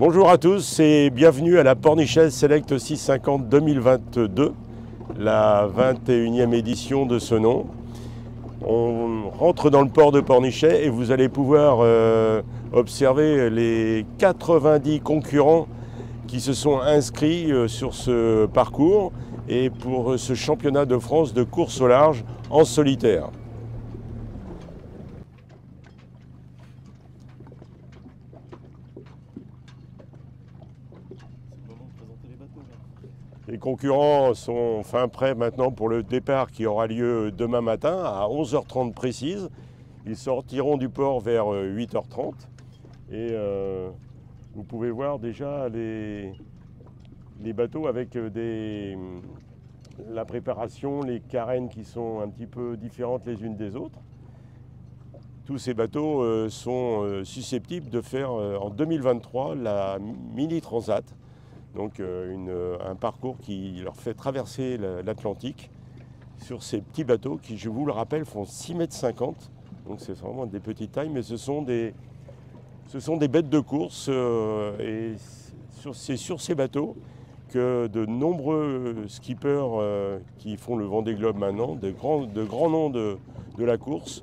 Bonjour à tous et bienvenue à la Pornichaise Select 650 2022, la 21e édition de ce nom. On rentre dans le port de Pornichet et vous allez pouvoir observer les 90 concurrents qui se sont inscrits sur ce parcours et pour ce championnat de France de course au large en solitaire. Les concurrents sont fin prêts maintenant pour le départ qui aura lieu demain matin à 11h30 précise. Ils sortiront du port vers 8h30 et vous pouvez voir déjà les bateaux avec la préparation, les carènes qui sont un petit peu différentes les unes des autres. Tous ces bateaux sont susceptibles de faire en 2023 la Mini Transat. Donc un parcours qui leur fait traverser l'Atlantique sur ces petits bateaux qui, je vous le rappelle, font 6,50 m. Donc c'est vraiment des petites tailles, mais ce sont des bêtes de course. Et c'est sur ces bateaux que de nombreux skippers qui font le Vendée Globe maintenant, de grands noms de la course,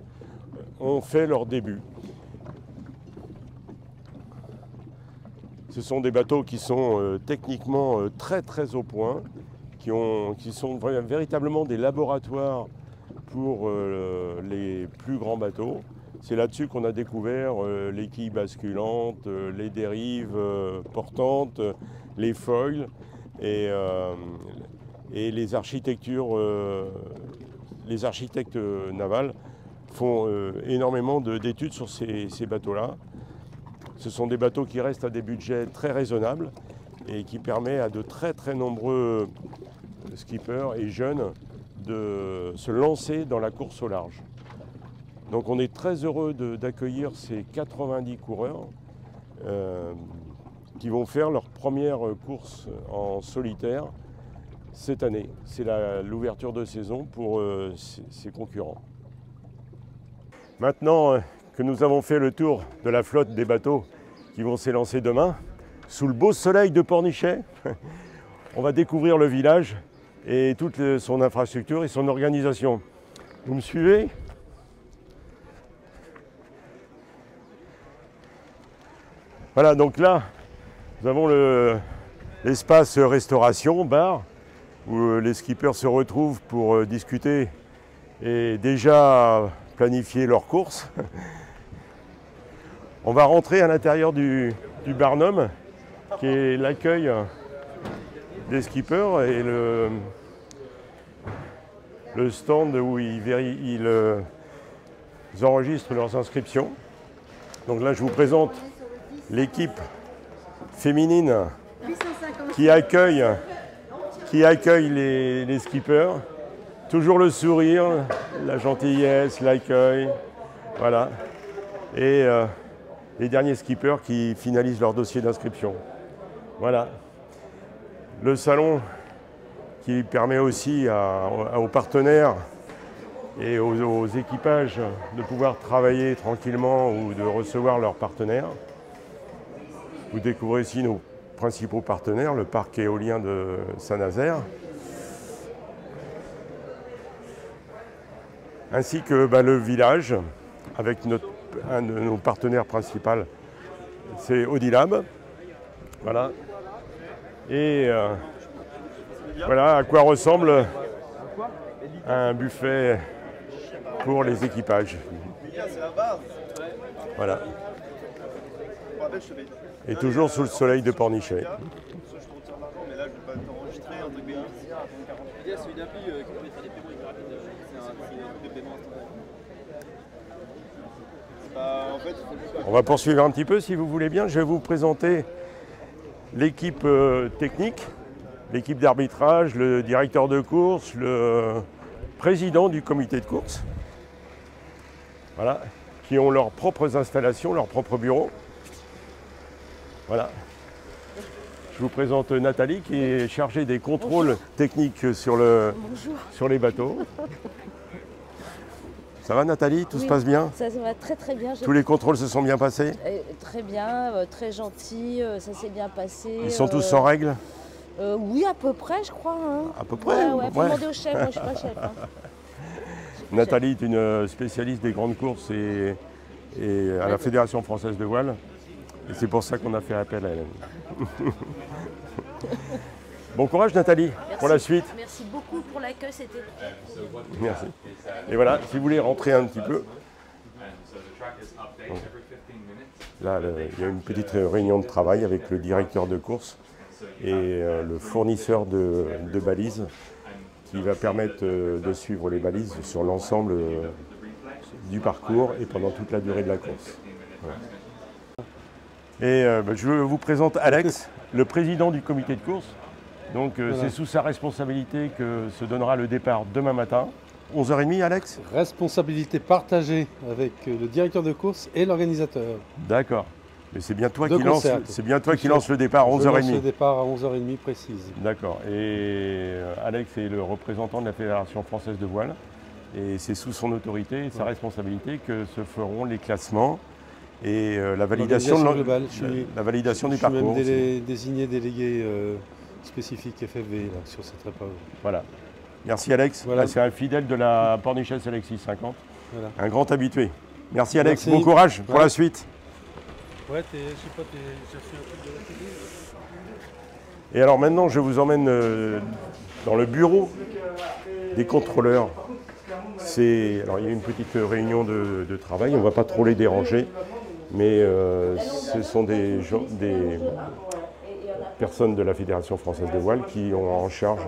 ont fait leur début. Ce sont des bateaux qui sont techniquement très au point, qui sont véritablement des laboratoires pour les plus grands bateaux. C'est là-dessus qu'on a découvert les quilles basculantes, les dérives portantes, les foils et les architectures. Les architectes navals font énormément d'études sur ces bateaux-là. Ce sont des bateaux qui restent à des budgets très raisonnables et qui permettent à de très nombreux skippers et jeunes de se lancer dans la course au large. Donc on est très heureux d'accueillir ces 90 coureurs qui vont faire leur première course en solitaire cette année. C'est l'ouverture de saison pour ces concurrents. Maintenant que nous avons fait le tour de la flotte des bateaux qui vont s'élancer demain, sous le beau soleil de Pornichet, on va découvrir le village et toute son infrastructure et son organisation. Vous me suivez ? Voilà, donc là, nous avons l'espace restauration, bar, où les skippers se retrouvent pour discuter et déjà planifier leurs courses. On va rentrer à l'intérieur du Barnum, qui est l'accueil des skippers et le stand où ils enregistrent leurs inscriptions. Donc là, je vous présente l'équipe féminine qui accueille les skippers. Toujours le sourire, la gentillesse, l'accueil, voilà. Et les derniers skippers qui finalisent leur dossier d'inscription. Voilà. Le salon qui permet aussi aux partenaires et aux équipages de pouvoir travailler tranquillement ou de recevoir leurs partenaires. Vous découvrez ici nos principaux partenaires, le parc éolien de Saint-Nazaire, ainsi que le village avec un de nos partenaires principaux, c'est Audilab. Voilà. Et voilà à quoi ressemble un buffet pour les équipages. Voilà. Et toujours sous le soleil de Pornichet. On va poursuivre un petit peu si vous voulez bien. Je vais vous présenter l'équipe technique, l'équipe d'arbitrage, le directeur de course, le président du comité de course. Voilà, qui ont leurs propres installations, leurs propres bureaux. Voilà. Je vous présente Nathalie qui est chargée des contrôles techniques sur les bateaux. Ça va Nathalie? Tout se passe bien? Ça va très très bien. Tous les contrôles se sont bien passés? Très bien, très gentil, ça s'est bien passé. Ils sont tous sans règle? Oui, à peu près, je crois. Hein. À peu près? Ouais, faut demander au chef, moi je suis pas chef. Hein. Nathalie est une spécialiste des grandes courses et à la Fédération française de voile. Et c'est pour ça qu'on a fait appel à elle. Bon courage Nathalie, pour la suite. Merci beaucoup pour l'accueil, c'était... Merci. Et voilà, si vous voulez rentrer un petit peu. Là, il y a une petite réunion de travail avec le directeur de course et le fournisseur de balises qui va permettre de suivre les balises sur l'ensemble du parcours et pendant toute la durée de la course. Voilà. Et je vous présente Alex, le président du comité de course. Donc voilà. C'est sous sa responsabilité que se donnera le départ demain matin. 11h30 Alex? Responsabilité partagée avec le directeur de course et l'organisateur. D'accord. Mais c'est bien toi qui lance le départ à 11h30. Je lance le départ à 11h30 précise. D'accord. Et Alex est le représentant de la Fédération française de voile. Et c'est sous son autorité et sa responsabilité que se feront les classements et la validation globale. La validation du parcours. Je suis même désigné délégué spécifique FFV là, sur cette épreuve. Voilà. Merci Alex. Voilà. C'est un fidèle de la Pornichet Select 650. Voilà. Un grand habitué. Merci Alex. Merci. Bon courage pour la suite. Ouais, je sais pas, j'ai reçu un truc de la télé. Et alors maintenant, je vous emmène dans le bureau des contrôleurs. Alors il y a une petite réunion de travail, on ne va pas trop les déranger, mais ce sont des personnes de la Fédération française de voile qui ont en charge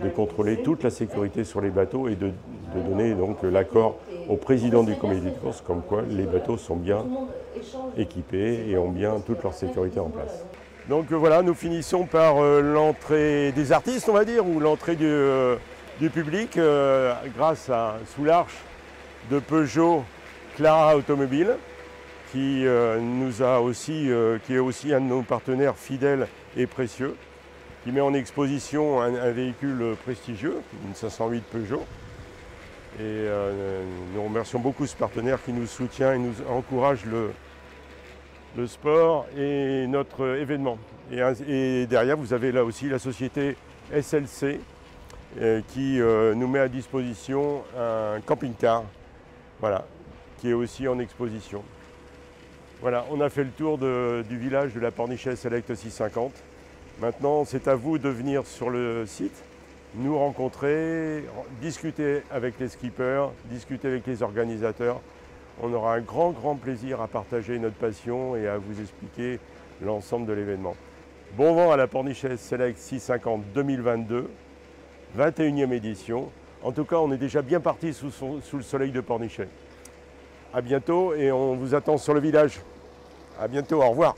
de contrôler toute la sécurité sur les bateaux et de donner donc l'accord au président du comité de course comme quoi les bateaux sont bien équipés et ont bien toute leur sécurité en place. Donc voilà, nous finissons par l'entrée des artistes, on va dire, ou l'entrée du public grâce à sous l'arche de Peugeot Clara Automobile qui nous a aussi, qui est aussi un de nos partenaires fidèles et précieux, qui met en exposition un véhicule prestigieux, une 508 Peugeot. Et nous remercions beaucoup ce partenaire qui nous soutient et nous encourage le sport et notre événement. Et derrière, vous avez là aussi la société SLC qui nous met à disposition un camping-car, voilà, qui est aussi en exposition. Voilà, on a fait le tour du village de la Pornichet Select 650. Maintenant, c'est à vous de venir sur le site, nous rencontrer, discuter avec les skippers, discuter avec les organisateurs. On aura un grand plaisir à partager notre passion et à vous expliquer l'ensemble de l'événement. Bon vent à la Pornichet Select 650 2022, 21e édition. En tout cas, on est déjà bien parti sous le soleil de Pornichet. À bientôt et on vous attend sur le village. À bientôt, au revoir.